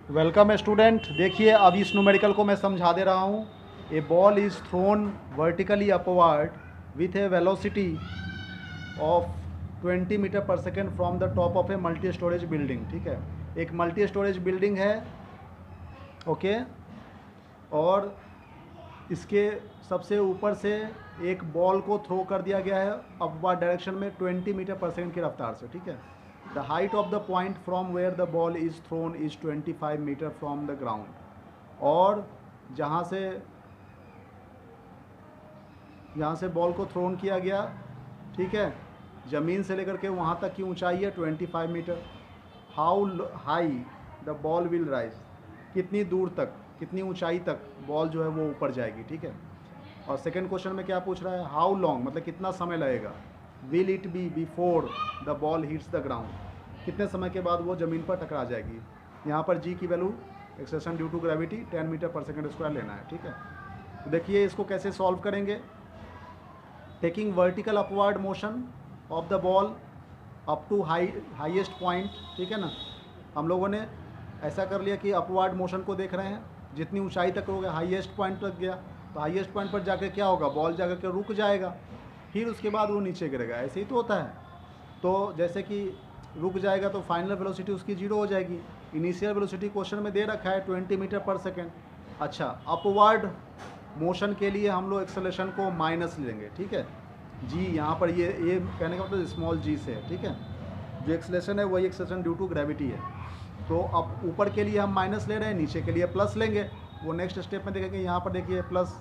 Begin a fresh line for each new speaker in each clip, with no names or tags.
Welcome student. देखिए अब इस न्यूमेरिकल को मैं समझा दे रहा हूँ। A ball is thrown vertically upward with a velocity of 20 metre per second from the top of a multi storage building. ठीक है, एक मल्टी स्टोरेज बिल्डिंग है। ओके, और इसके सबसे ऊपर से एक बॉल को थ्रो कर दिया गया है अपवर्ड डायरेक्शन में 20 मीटर पर सेकेंड की रफ्तार से। ठीक है, the height of the point from where the ball is thrown is 25 metre from the ground. और जहाँ से बॉल को थ्रोन किया गया, ठीक है, ज़मीन से लेकर के वहाँ तक की ऊंचाई है 25 metre. How high the ball will rise, कितनी दूर तक, कितनी ऊंचाई तक बॉल जो है वो ऊपर जाएगी। ठीक है, और सेकंड क्वेश्चन में क्या पूछ रहा है, हाउ लॉन्ग मतलब कितना समय लगेगा, will it be before the ball hits the ground, कितने समय के बाद वो ज़मीन पर टकरा जाएगी। यहाँ पर जी की value acceleration due to gravity 10 metre per second square लेना है। ठीक है, तो देखिए इसको कैसे सॉल्व करेंगे। Taking vertical upward motion of the ball up to highest point. ठीक है ना, हम लोगों ने ऐसा कर लिया कि अपवर्ड मोशन को देख रहे हैं, जितनी ऊंचाई तक हो गया हाईएस्ट पॉइंट तक गया, तो हाईएस्ट पॉइंट पर जाकर क्या होगा, बॉल जाकर के रुक जाएगा, फिर उसके बाद वो नीचे गिरेगा। ऐसे ही तो होता है। तो जैसे कि रुक जाएगा तो फाइनल वेलोसिटी उसकी जीरो हो जाएगी। इनिशियल वेलोसिटी क्वेश्चन में दे रखा है 20 मीटर पर सेकेंड। अच्छा, अपवर्ड मोशन के लिए हम लोग एक्सेलेरेशन को माइनस लेंगे। ठीक है, जी यहाँ पर ये कहने का मतलब स्मॉल जी से है। ठीक है, जो एक्सेलेरेशन है वही एक्सेलेरेशन ड्यू टू ग्रेविटी है। तो अब ऊपर के लिए हम माइनस ले रहे हैं, नीचे के लिए प्लस लेंगे। वो नेक्स्ट स्टेप में देखेंगे। यहाँ पर देखिए प्लस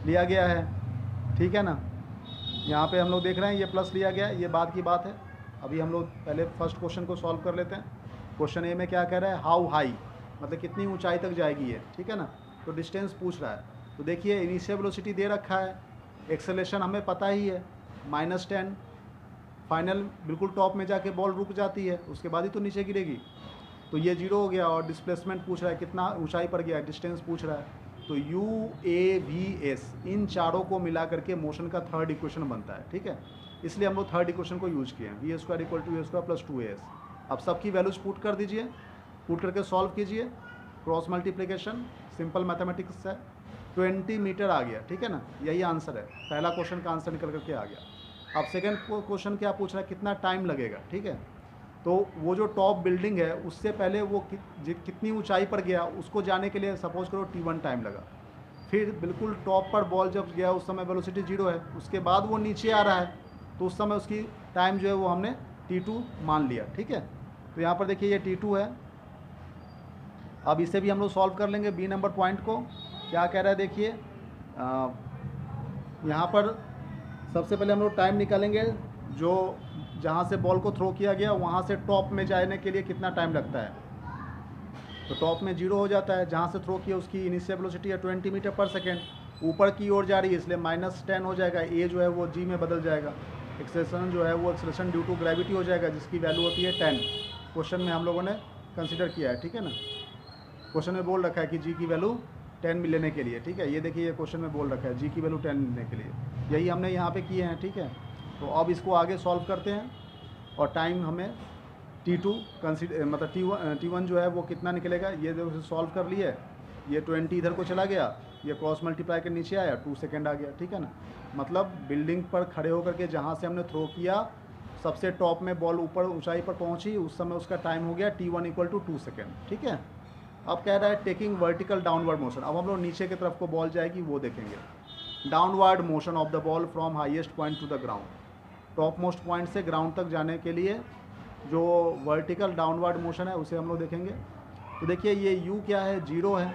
लिया गया है। ठीक है ना, यहाँ पे हम लोग देख रहे हैं ये प्लस लिया गया है, ये बाद की बात है। अभी हम लोग पहले फर्स्ट क्वेश्चन को सॉल्व कर लेते हैं। क्वेश्चन ए में क्या कह रहा है, हाउ हाई मतलब कितनी ऊंचाई तक जाएगी ये। ठीक है ना, तो डिस्टेंस पूछ रहा है। तो देखिए इनिशियल वेलोसिटी दे रखा है, एक्सेलेरेशन हमें पता ही है -10, फाइनल बिल्कुल टॉप में जाके बॉल रुक जाती है, उसके बाद ही तो नीचे गिरेगी। तो ये जीरो हो गया। और डिस्प्लेसमेंट पूछ रहा है कितना ऊंचाई पर गया, डिस्टेंस पूछ रहा है। तो यू ए वी एस इन चारों को मिला करके मोशन का थर्ड इक्वेशन बनता है। ठीक है, इसलिए हम लोग थर्ड इक्वेशन को यूज किए हैं, v square equal to a square plus 2as। अब सबकी वैल्यूज पुट कर दीजिए, पुट करके सॉल्व कीजिए, क्रॉस मल्टीप्लिकेशन, सिंपल मैथमेटिक्स है। 20 मीटर आ गया। ठीक है ना, यही आंसर है, पहला क्वेश्चन का आंसर निकल करके आ गया। अब सेकेंड क्वेश्चन क्या पूछ रहा है, कितना टाइम लगेगा। ठीक है, तो वो जो टॉप बिल्डिंग है उससे पहले वो कितनी ऊंचाई पर गया उसको जाने के लिए सपोज करो t1 टाइम लगा। फिर बिल्कुल टॉप पर बॉल जब गया उस समय वेलोसिटी जीरो है, उसके बाद वो नीचे आ रहा है तो उस समय उसकी टाइम जो है वो हमने t2 मान लिया। ठीक है, तो यहाँ पर देखिए ये t2 है। अब इसे भी हम लोग सॉल्व कर लेंगे। बी नंबर पॉइंट को क्या कह रहा है देखिए, यहाँ पर सबसे पहले हम लोग टाइम निकालेंगे, जो जहाँ से बॉल को थ्रो किया गया वहाँ से टॉप में जाने के लिए कितना टाइम लगता है। तो टॉप में जीरो हो जाता है, जहाँ से थ्रो किया उसकी इनिशियल वेलोसिटी है 20 मीटर पर सेकेंड, ऊपर की ओर जा रही है इसलिए -10 हो जाएगा। ए जो है वो जी में बदल जाएगा, एक्सेलेरेशन जो है वो एक्सेलेरेशन ड्यू टू ग्रेविटी हो जाएगा, जिसकी वैल्यू होती है 10। क्वेश्चन में हम लोगों ने कंसिडर किया है। ठीक है ना, क्वेश्चन में बोल रखा है कि जी की वैल्यू 10 लेने के लिए। ठीक है, ये देखिए ये क्वेश्चन में बोल रखा है जी की वैल्यू 10 लेने के लिए, यही हमने यहाँ पे किए हैं। ठीक है, तो अब इसको आगे सॉल्व करते हैं और टाइम हमें t2 कंसिडर मतलब t1 जो है वो कितना निकलेगा, ये देखो सॉल्व कर लिए। ये 20 इधर को चला गया, ये क्रॉस मल्टीप्लाई के नीचे आया, 2 सेकेंड आ गया। ठीक है ना, मतलब बिल्डिंग पर खड़े होकर के जहाँ से हमने थ्रो किया सबसे टॉप में बॉल ऊपर ऊंचाई पर पहुँची, उस समय उसका टाइम हो गया t1 इक्वल टू 2 सेकेंड। ठीक है, अब कह रहा है टेकिंग वर्टिकल डाउनवर्ड मोशन। अब हम लोग नीचे की तरफ को बॉल जाएगी वो देखेंगे। Downward motion of the ball from highest point two the ground, top most point से ग्राउंड तक जाने के लिए जो वर्टिकल डाउनवर्ड मोशन है उसे हम लोग देखेंगे। तो देखिए ये u क्या है, जीरो है,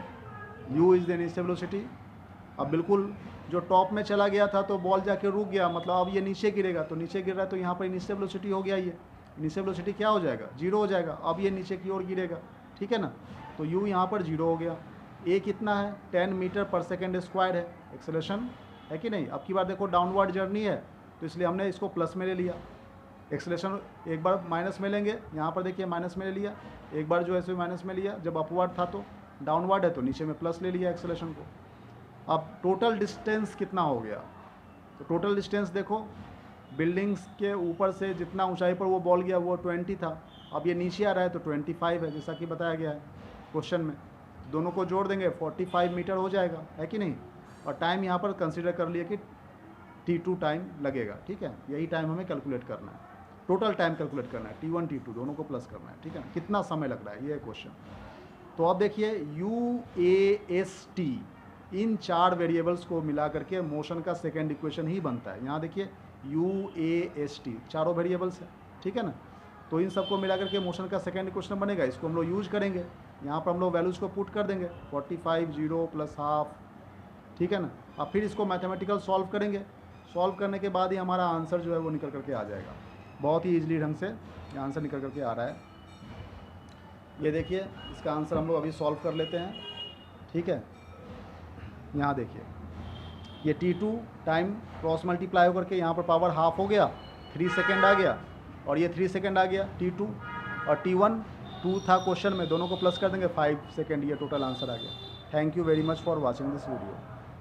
u is the initial velocity. अब बिल्कुल जो टॉप में चला गया था तो बॉल जाके रुक गया, मतलब अब ये नीचे गिरेगा, तो नीचे गिर रहा है तो यहाँ पर इनिशियल वेलोसिटी हो गया, ये इनिशियल वेलोसिटी क्या हो जाएगा, जीरो हो जाएगा। अब ये नीचे की ओर गिरेगा। ठीक है ना, तो u यहाँ पर जीरो हो गया। a कितना है, 10 मीटर पर सेकेंड स्क्वायर है, एक्सेलेरेशन है कि नहीं। अब की बार देखो डाउनवर्ड जर्नी है तो इसलिए हमने इसको प्लस में ले लिया। एक्सेलेरेशन एक बार माइनस में लेंगे, यहाँ पर देखिए माइनस में ले लिया, एक बार जो है माइनस में लिया, जब अपवर्ड था तो डाउनवर्ड है तो नीचे में प्लस ले लिया एक्सेलेरेशन को। अब टोटल डिस्टेंस कितना हो गया, तो टोटल डिस्टेंस देखो, बिल्डिंग्स के ऊपर से जितना ऊंचाई पर वो बॉल गया वो 20 था, अब ये नीचे आ रहा है तो 25 है, जैसा कि बताया गया है। क्वेश्चन में, दोनों को जोड़ देंगे 45 मीटर हो जाएगा, है कि नहीं। और टाइम यहाँ पर कंसिडर कर लिया कि T2 टाइम लगेगा, ठीक है। यही टाइम हमें कैलकुलेट करना है, टोटल टाइम कैलकुलेट करना है, T1 T2 दोनों को प्लस करना है, ठीक है। कितना समय लग रहा है, ये है क्वेश्चन। तो अब देखिए UAST इन 4 वेरिएबल्स को मिला करके मोशन का सेकेंड इक्वेशन ही बनता है। यहाँ देखिए UAST चारों वेरिएबल्स है, ठीक है ना। तो इन सबको मिला करके मोशन का सेकेंड इक्वेशन बनेगा, इसको हम लोग यूज करेंगे। यहाँ पर हम लोग वैल्यूज़ को पुट कर देंगे 45 0 प्लस हाफ, ठीक है ना। अब फिर इसको मैथमेटिकल सॉल्व करेंगे, सॉल्व करने के बाद ही हमारा आंसर जो है वो निकल करके आ जाएगा। बहुत ही ईजिली ढंग से ये आंसर निकल करके आ रहा है। ये देखिए इसका आंसर हम लोग अभी सॉल्व कर लेते हैं, ठीक है। यहाँ देखिए ये T2 टाइम क्रॉस मल्टीप्लाई होकर के यहाँ पर पावर हाफ हो गया, 3 सेकेंड आ गया, और ये 3 सेकेंड आ गया T2, और T1 2 था क्वेश्चन में, दोनों को प्लस कर देंगे 5 सेकेंड, ये टोटल आंसर आ गया। Thank you very much for watching this video.